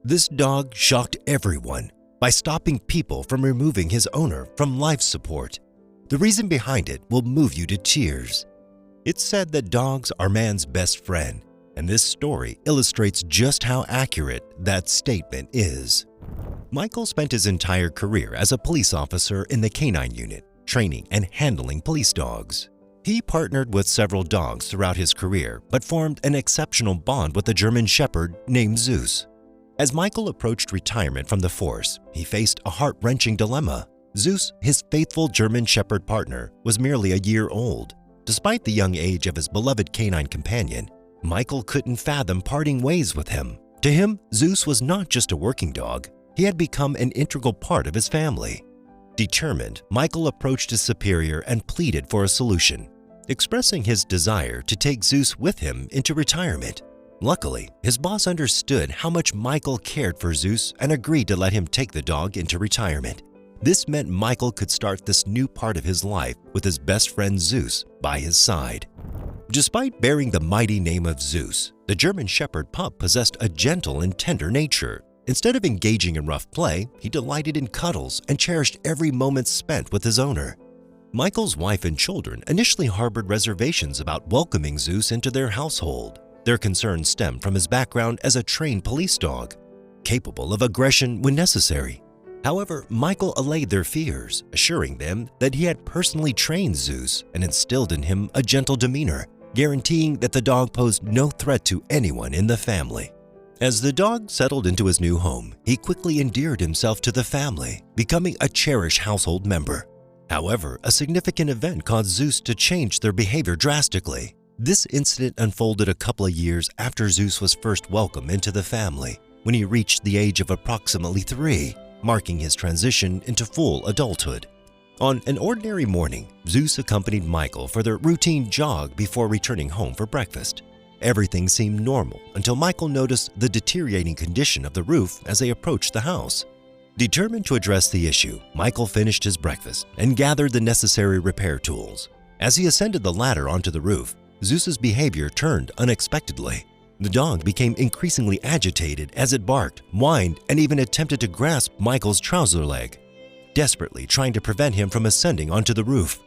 This dog shocked everyone by stopping people from removing his owner from life support. The reason behind it will move you to tears. It's said that dogs are man's best friend, and this story illustrates just how accurate that statement is. Michael spent his entire career as a police officer in the canine unit, training and handling police dogs. He partnered with several dogs throughout his career, but formed an exceptional bond with a German Shepherd named Zeus. As Michael approached retirement from the force, he faced a heart-wrenching dilemma. Zeus, his faithful German Shepherd partner, was merely a year old. Despite the young age of his beloved canine companion, Michael couldn't fathom parting ways with him. To him, Zeus was not just a working dog. He had become an integral part of his family. Determined, Michael approached his superior and pleaded for a solution, expressing his desire to take Zeus with him into retirement. Luckily, his boss understood how much Michael cared for Zeus and agreed to let him take the dog into retirement. This meant Michael could start this new part of his life with his best friend Zeus by his side. Despite bearing the mighty name of Zeus, the German Shepherd pup possessed a gentle and tender nature. Instead of engaging in rough play, he delighted in cuddles and cherished every moment spent with his owner. Michael's wife and children initially harbored reservations about welcoming Zeus into their household. Their concerns stemmed from his background as a trained police dog, capable of aggression when necessary. However, Michael allayed their fears, assuring them that he had personally trained Zeus and instilled in him a gentle demeanor, guaranteeing that the dog posed no threat to anyone in the family. As the dog settled into his new home, he quickly endeared himself to the family, becoming a cherished household member. However, a significant event caused Zeus to change their behavior drastically. This incident unfolded a couple of years after Zeus was first welcomed into the family, when he reached the age of approximately 3, marking his transition into full adulthood. On an ordinary morning, Zeus accompanied Michael for their routine jog before returning home for breakfast. Everything seemed normal until Michael noticed the deteriorating condition of the roof as they approached the house. Determined to address the issue, Michael finished his breakfast and gathered the necessary repair tools. As he ascended the ladder onto the roof, Zeus's behavior turned unexpectedly. The dog became increasingly agitated as it barked, whined, and even attempted to grasp Michael's trouser leg, desperately trying to prevent him from ascending onto the roof.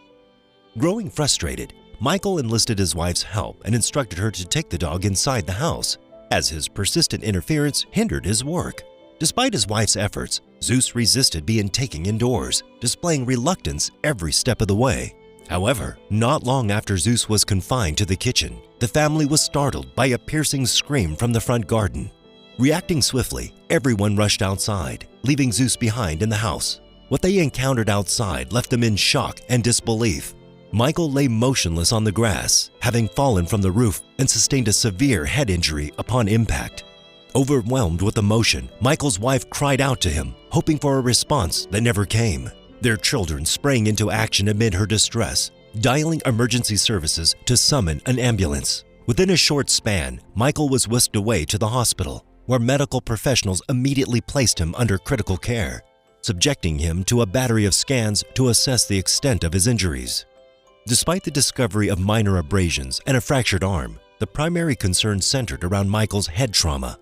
Growing frustrated, Michael enlisted his wife's help and instructed her to take the dog inside the house, as his persistent interference hindered his work. Despite his wife's efforts, Zeus resisted being taken indoors, displaying reluctance every step of the way. However, not long after Zeus was confined to the kitchen, the family was startled by a piercing scream from the front garden. Reacting swiftly, everyone rushed outside, leaving Zeus behind in the house. What they encountered outside left them in shock and disbelief. Michael lay motionless on the grass, having fallen from the roof and sustained a severe head injury upon impact. Overwhelmed with emotion, Michael's wife cried out to him, hoping for a response that never came. Their children sprang into action amid her distress, dialing emergency services to summon an ambulance. Within a short span, Michael was whisked away to the hospital, where medical professionals immediately placed him under critical care, subjecting him to a battery of scans to assess the extent of his injuries. Despite the discovery of minor abrasions and a fractured arm, the primary concern centered around Michael's head trauma.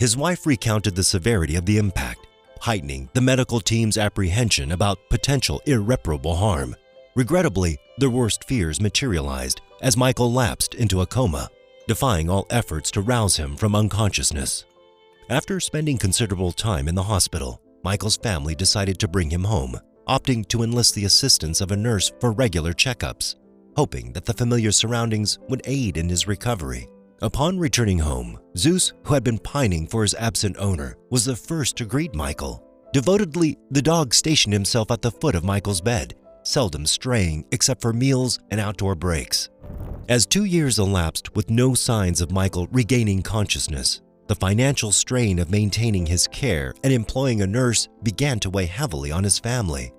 His wife recounted the severity of the impact, heightening the medical team's apprehension about potential irreparable harm. Regrettably, their worst fears materialized as Michael lapsed into a coma, defying all efforts to rouse him from unconsciousness. After spending considerable time in the hospital, Michael's family decided to bring him home, opting to enlist the assistance of a nurse for regular checkups, hoping that the familiar surroundings would aid in his recovery. Upon returning home, Zeus, who had been pining for his absent owner, was the first to greet Michael. Devotedly, the dog stationed himself at the foot of Michael's bed, seldom straying except for meals and outdoor breaks. As 2 years elapsed with no signs of Michael regaining consciousness, the financial strain of maintaining his care and employing a nurse began to weigh heavily on his family.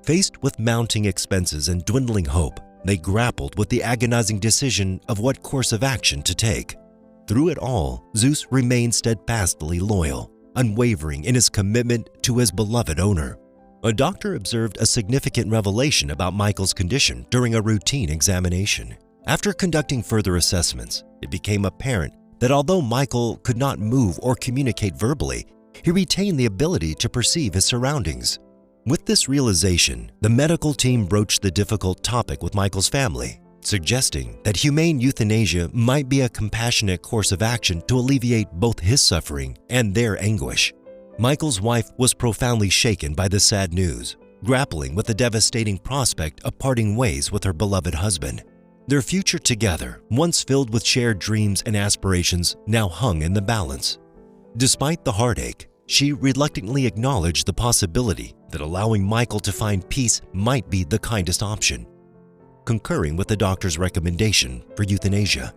Faced with mounting expenses and dwindling hope, they grappled with the agonizing decision of what course of action to take. Through it all, Zeus remained steadfastly loyal, unwavering in his commitment to his beloved owner. A doctor observed a significant revelation about Michael's condition during a routine examination. After conducting further assessments, it became apparent that although Michael could not move or communicate verbally, he retained the ability to perceive his surroundings. With this realization, the medical team broached the difficult topic with Michael's family, suggesting that humane euthanasia might be a compassionate course of action to alleviate both his suffering and their anguish. Michael's wife was profoundly shaken by the sad news, grappling with the devastating prospect of parting ways with her beloved husband. Their future together, once filled with shared dreams and aspirations, now hung in the balance. Despite the heartache, she reluctantly acknowledged the possibility that allowing Michael to find peace might be the kindest option, concurring with the doctor's recommendation for euthanasia.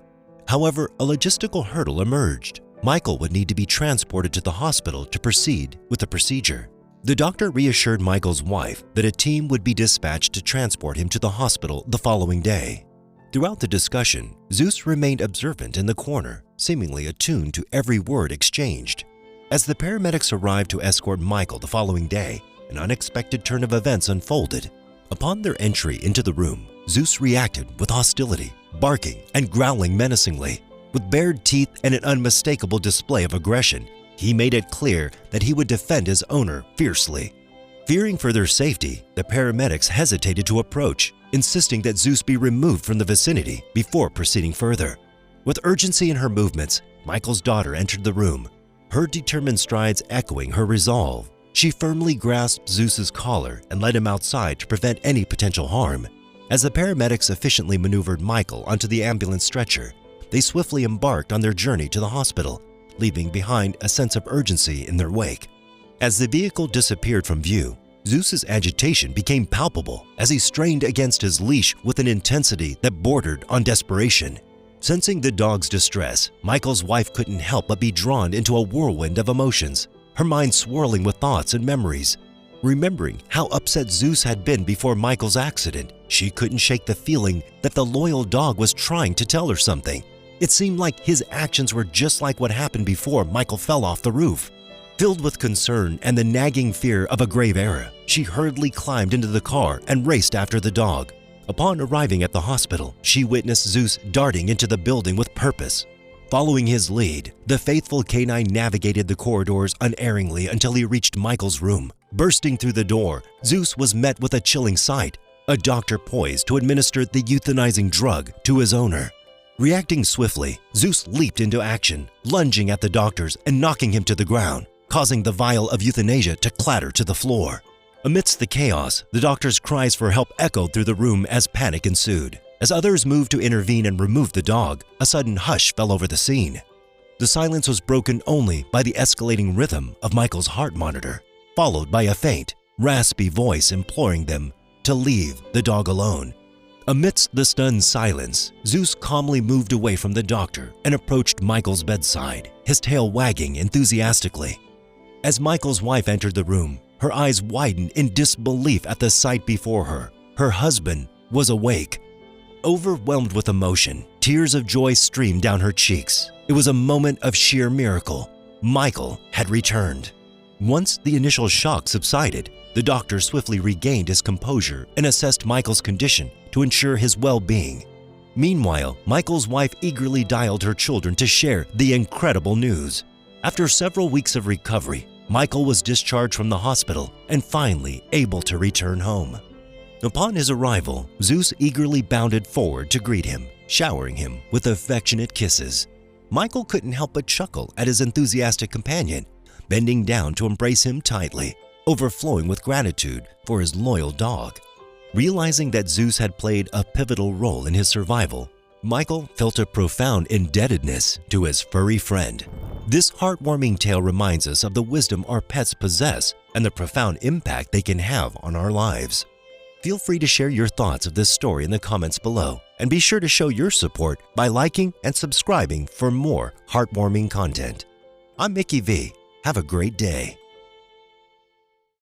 However, a logistical hurdle emerged. Michael would need to be transported to the hospital to proceed with the procedure. The doctor reassured Michael's wife that a team would be dispatched to transport him to the hospital the following day. Throughout the discussion, Zeus remained observant in the corner, seemingly attuned to every word exchanged. As the paramedics arrived to escort Michael the following day, an unexpected turn of events unfolded. Upon their entry into the room, Zeus reacted with hostility, barking and growling menacingly. With bared teeth and an unmistakable display of aggression, he made it clear that he would defend his owner fiercely. Fearing for their safety, the paramedics hesitated to approach, insisting that Zeus be removed from the vicinity before proceeding further. With urgency in her movements, Michael's daughter entered the room, her determined strides echoing her resolve. She firmly grasped Zeus's collar and led him outside to prevent any potential harm. As the paramedics efficiently maneuvered Michael onto the ambulance stretcher, they swiftly embarked on their journey to the hospital, leaving behind a sense of urgency in their wake. As the vehicle disappeared from view, Zeus's agitation became palpable as he strained against his leash with an intensity that bordered on desperation. Sensing the dog's distress, Michael's wife couldn't help but be drawn into a whirlwind of emotions, her mind swirling with thoughts and memories. Remembering how upset Zeus had been before Michael's accident, she couldn't shake the feeling that the loyal dog was trying to tell her something. It seemed like his actions were just like what happened before Michael fell off the roof. Filled with concern and the nagging fear of a grave error, she hurriedly climbed into the car and raced after the dog. Upon arriving at the hospital, she witnessed Zeus darting into the building with purpose. Following his lead, the faithful canine navigated the corridors unerringly until he reached Michael's room. Bursting through the door, Zeus was met with a chilling sight, a doctor poised to administer the euthanizing drug to his owner. Reacting swiftly, Zeus leaped into action, lunging at the doctors and knocking him to the ground, causing the vial of euthanasia to clatter to the floor. Amidst the chaos, the doctor's cries for help echoed through the room as panic ensued. As others moved to intervene and remove the dog, a sudden hush fell over the scene. The silence was broken only by the escalating rhythm of Michael's heart monitor, followed by a faint, raspy voice imploring them to leave the dog alone. Amidst the stunned silence, Zeus calmly moved away from the doctor and approached Michael's bedside, his tail wagging enthusiastically. As Michael's wife entered the room, her eyes widened in disbelief at the sight before her. Her husband was awake. Overwhelmed with emotion, tears of joy streamed down her cheeks. It was a moment of sheer miracle. Michael had returned. Once the initial shock subsided, the doctor swiftly regained his composure and assessed Michael's condition to ensure his well-being. Meanwhile, Michael's wife eagerly dialed her children to share the incredible news. After several weeks of recovery, Michael was discharged from the hospital and finally able to return home. Upon his arrival, Zeus eagerly bounded forward to greet him, showering him with affectionate kisses. Michael couldn't help but chuckle at his enthusiastic companion, bending down to embrace him tightly, overflowing with gratitude for his loyal dog. Realizing that Zeus had played a pivotal role in his survival, Michael felt a profound indebtedness to his furry friend. This heartwarming tale reminds us of the wisdom our pets possess and the profound impact they can have on our lives. Feel free to share your thoughts of this story in the comments below, and be sure to show your support by liking and subscribing for more heartwarming content. I'm Mickey V. Have a great day.